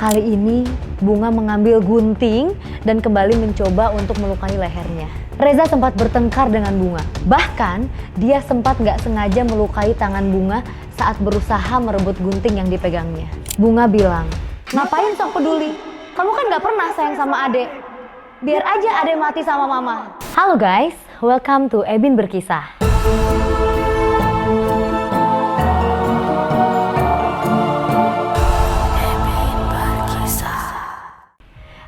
Kali ini Bunga mengambil gunting dan kembali mencoba untuk melukai lehernya. Reza sempat bertengkar dengan Bunga. Bahkan dia sempat nggak sengaja melukai tangan Bunga saat berusaha merebut gunting yang dipegangnya. Bunga bilang, "Ngapain sok peduli? Kamu kan nggak pernah sayang sama adek. Biar aja adek mati sama mama." Halo guys, welcome to Ebin Berkisah.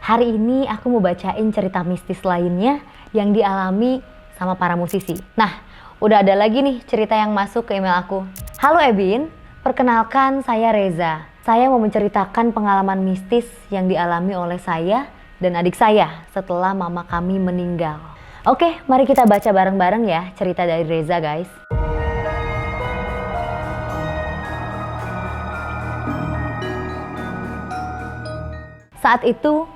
Hari ini aku mau bacain cerita mistis lainnya yang dialami sama para musisi. Nah, udah ada lagi nih cerita yang masuk ke email aku. Halo Ebin, perkenalkan saya Reza. Saya mau menceritakan pengalaman mistis yang dialami oleh saya dan adik saya setelah mama kami meninggal. Oke, mari kita baca bareng-bareng ya cerita dari Reza guys. Saat itu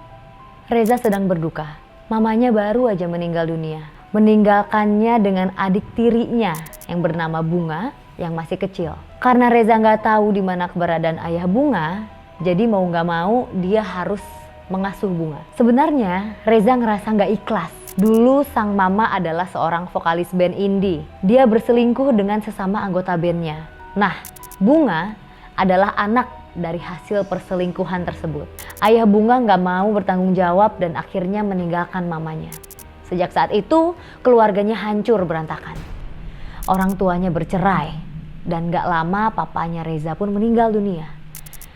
Reza sedang berduka. Mamanya baru aja meninggal dunia. Meninggalkannya dengan adik tirinya yang bernama Bunga yang masih kecil. Karena Reza nggak tahu di mana keberadaan ayah Bunga, jadi mau nggak mau dia harus mengasuh Bunga. Sebenarnya Reza ngerasa nggak ikhlas. Dulu sang mama adalah seorang vokalis band indie. Dia berselingkuh dengan sesama anggota bandnya. Nah, Bunga adalah anak dari hasil perselingkuhan tersebut. Ayah Bunga nggak mau bertanggung jawab dan akhirnya meninggalkan mamanya. Sejak saat itu, keluarganya hancur berantakan. Orang tuanya bercerai dan nggak lama papanya Reza pun meninggal dunia.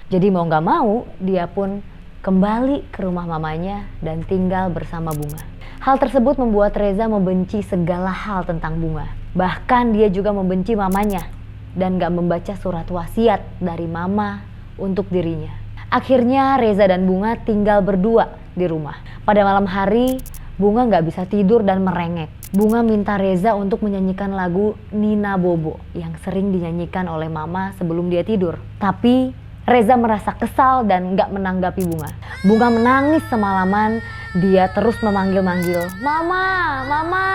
Jadi mau nggak mau, dia pun kembali ke rumah mamanya dan tinggal bersama Bunga. Hal tersebut membuat Reza membenci segala hal tentang Bunga. Bahkan dia juga membenci mamanya dan nggak membaca surat wasiat dari mama untuk dirinya. Akhirnya Reza dan Bunga tinggal berdua di rumah. Pada malam hari, Bunga nggak bisa tidur dan merengek. Bunga minta Reza untuk menyanyikan lagu Nina Bobo yang sering dinyanyikan oleh mama sebelum dia tidur. Tapi Reza merasa kesal dan nggak menanggapi Bunga. Bunga menangis semalaman, dia terus memanggil-manggil, "Mama, Mama."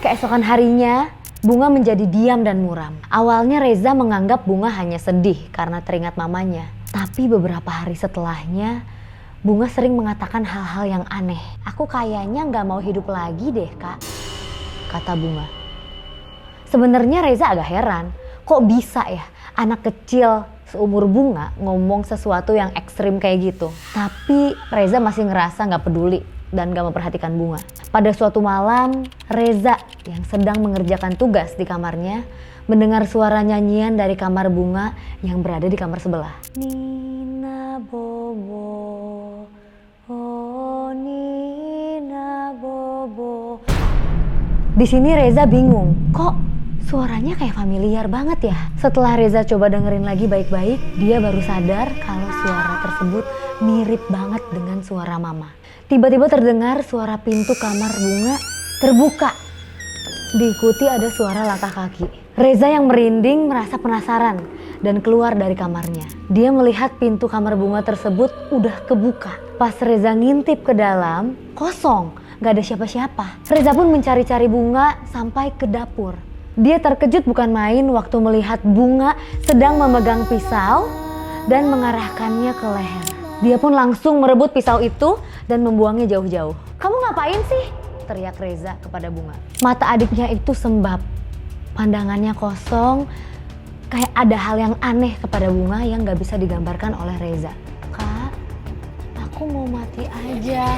Keesokan harinya, Bunga menjadi diam dan muram. Awalnya Reza menganggap Bunga hanya sedih karena teringat mamanya. Tapi beberapa hari setelahnya, Bunga sering mengatakan hal-hal yang aneh. "Aku kayaknya nggak mau hidup lagi deh, Kak," kata Bunga. Sebenarnya Reza agak heran, kok bisa ya anak kecil seumur Bunga ngomong sesuatu yang ekstrim kayak gitu. Tapi Reza masih ngerasa nggak peduli dan gak memperhatikan Bunga. Pada suatu malam, Reza yang sedang mengerjakan tugas di kamarnya mendengar suara nyanyian dari kamar Bunga yang berada di kamar sebelah. Nina Bobo, oh Nina Bobo. Di sini Reza bingung, kok suaranya kayak familiar banget ya? Setelah Reza coba dengerin lagi baik-baik, dia baru sadar kalau suara tersebut mirip banget dengan suara mama. Tiba-tiba terdengar suara pintu kamar Bunga terbuka. Diikuti ada suara langkah kaki. Reza yang merinding merasa penasaran dan keluar dari kamarnya. Dia melihat pintu kamar Bunga tersebut udah kebuka. Pas Reza ngintip ke dalam, kosong, gak ada siapa-siapa. Reza pun mencari-cari Bunga sampai ke dapur. Dia terkejut bukan main waktu melihat Bunga sedang memegang pisau dan mengarahkannya ke leher. Dia pun langsung merebut pisau itu dan membuangnya jauh-jauh. "Kamu ngapain sih?" teriak Reza kepada Bunga. Mata adiknya itu sembab. Pandangannya kosong, kayak ada hal yang aneh kepada Bunga yang gak bisa digambarkan oleh Reza. "Kak, aku mau mati aja,"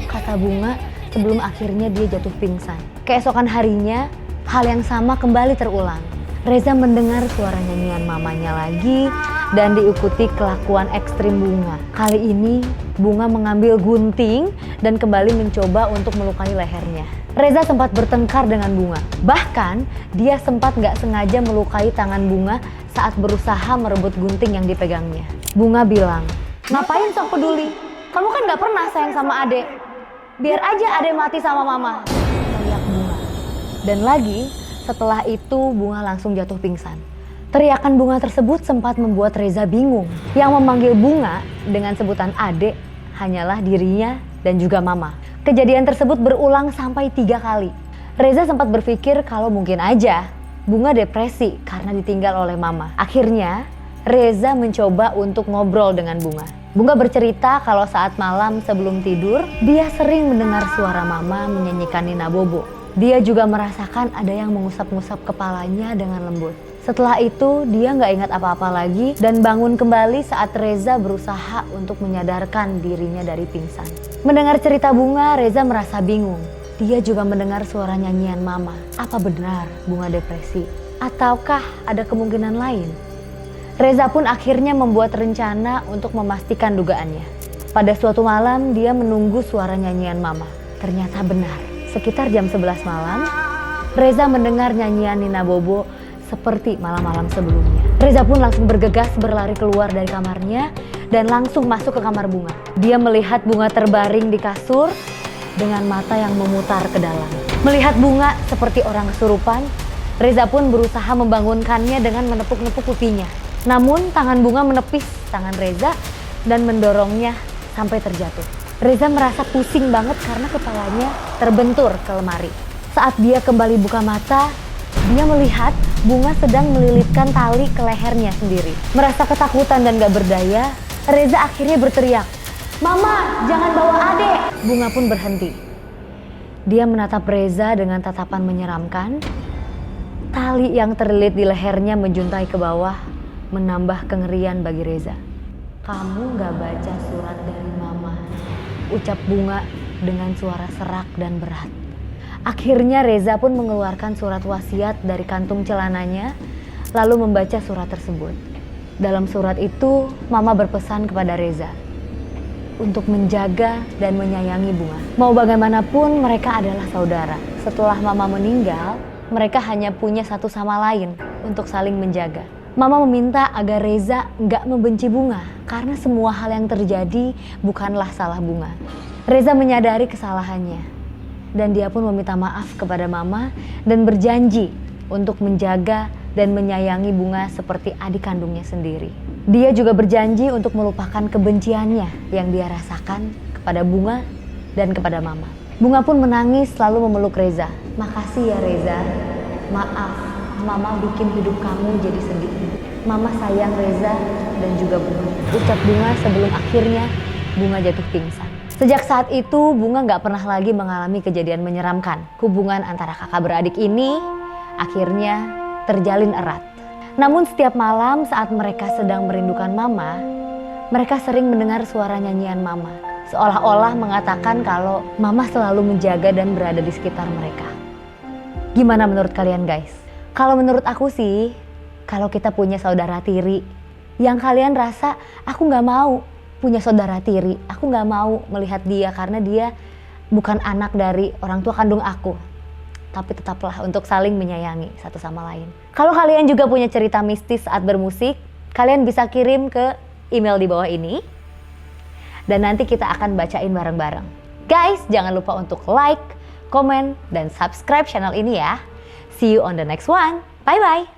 kata Bunga sebelum akhirnya dia jatuh pingsan. Keesokan harinya, hal yang sama kembali terulang. Reza mendengar suara nyanyian mamanya lagi dan diikuti kelakuan ekstrim Bunga. Kali ini Bunga mengambil gunting dan kembali mencoba untuk melukai lehernya. Reza sempat bertengkar dengan Bunga. Bahkan dia sempat nggak sengaja melukai tangan Bunga saat berusaha merebut gunting yang dipegangnya. Bunga bilang, "Ngapain sok peduli? Kamu kan nggak pernah sayang sama adek. Biar aja adek mati sama mama," teriak Bunga. Dan lagi setelah itu Bunga langsung jatuh pingsan. Teriakan Bunga tersebut sempat membuat Reza bingung. Yang memanggil Bunga dengan sebutan adek hanyalah dirinya dan juga mama. Kejadian tersebut berulang sampai 3 kali. Reza sempat berpikir kalau mungkin aja Bunga depresi karena ditinggal oleh mama. Akhirnya Reza mencoba untuk ngobrol dengan Bunga. Bunga bercerita kalau saat malam sebelum tidur, dia sering mendengar suara mama menyanyikan Nina Bobo. Dia juga merasakan ada yang mengusap-ngusap kepalanya dengan lembut. Setelah itu dia nggak ingat apa-apa lagi dan bangun kembali saat Reza berusaha untuk menyadarkan dirinya dari pingsan. Mendengar cerita Bunga, Reza merasa bingung. Dia juga mendengar suara nyanyian mama. Apa benar Bunga depresi? Ataukah ada kemungkinan lain? Reza pun akhirnya membuat rencana untuk memastikan dugaannya. Pada suatu malam dia menunggu suara nyanyian mama. Ternyata benar. Sekitar jam 11 malam, Reza mendengar nyanyian Nina Bobo seperti malam-malam sebelumnya. Reza pun langsung bergegas berlari keluar dari kamarnya dan langsung masuk ke kamar Bunga. Dia melihat Bunga terbaring di kasur dengan mata yang memutar ke dalam. Melihat Bunga seperti orang kesurupan, Reza pun berusaha membangunkannya dengan menepuk-nepuk pipinya. Namun tangan Bunga menepis tangan Reza dan mendorongnya sampai terjatuh. Reza merasa pusing banget karena kepalanya terbentur ke lemari. Saat dia kembali buka mata, dia melihat Bunga sedang melilitkan tali ke lehernya sendiri. Merasa ketakutan dan gak berdaya, Reza akhirnya berteriak, "Mama, jangan bawa adek!" Bunga pun berhenti. Dia menatap Reza dengan tatapan menyeramkan. Tali yang terlilit di lehernya menjuntai ke bawah, menambah kengerian bagi Reza. "Kamu gak baca surat dari Mama," ucap Bunga dengan suara serak dan berat. Akhirnya Reza pun mengeluarkan surat wasiat dari kantung celananya, lalu membaca surat tersebut. Dalam surat itu, Mama berpesan kepada Reza untuk menjaga dan menyayangi Bunga. Mau bagaimanapun mereka adalah saudara. Setelah Mama meninggal, mereka hanya punya satu sama lain untuk saling menjaga. Mama meminta agar Reza nggak membenci Bunga karena semua hal yang terjadi bukanlah salah Bunga. Reza menyadari kesalahannya. Dan dia pun meminta maaf kepada Mama dan berjanji untuk menjaga dan menyayangi Bunga seperti adik kandungnya sendiri. Dia juga berjanji untuk melupakan kebenciannya yang dia rasakan kepada Bunga dan kepada Mama. Bunga pun menangis lalu memeluk Reza. "Makasih ya Reza, maaf Mama bikin hidup kamu jadi sedih. Mama sayang Reza dan juga Bunga," ucap Bunga sebelum akhirnya Bunga jatuh pingsan. Sejak saat itu, Bunga gak pernah lagi mengalami kejadian menyeramkan. Hubungan antara kakak beradik ini akhirnya terjalin erat. Namun setiap malam saat mereka sedang merindukan Mama, mereka sering mendengar suara nyanyian Mama. Seolah-olah mengatakan kalau Mama selalu menjaga dan berada di sekitar mereka. Gimana menurut kalian guys? Kalau menurut aku sih, kalau kita punya saudara tiri, yang kalian rasa aku gak mau punya saudara tiri, aku gak mau melihat dia karena dia bukan anak dari orang tua kandung aku. Tapi tetaplah untuk saling menyayangi satu sama lain. Kalau kalian juga punya cerita mistis saat bermusik, kalian bisa kirim ke email di bawah ini. Dan nanti kita akan bacain bareng-bareng. Guys, jangan lupa untuk like, komen, dan subscribe channel ini ya. See you on the next one. Bye-bye.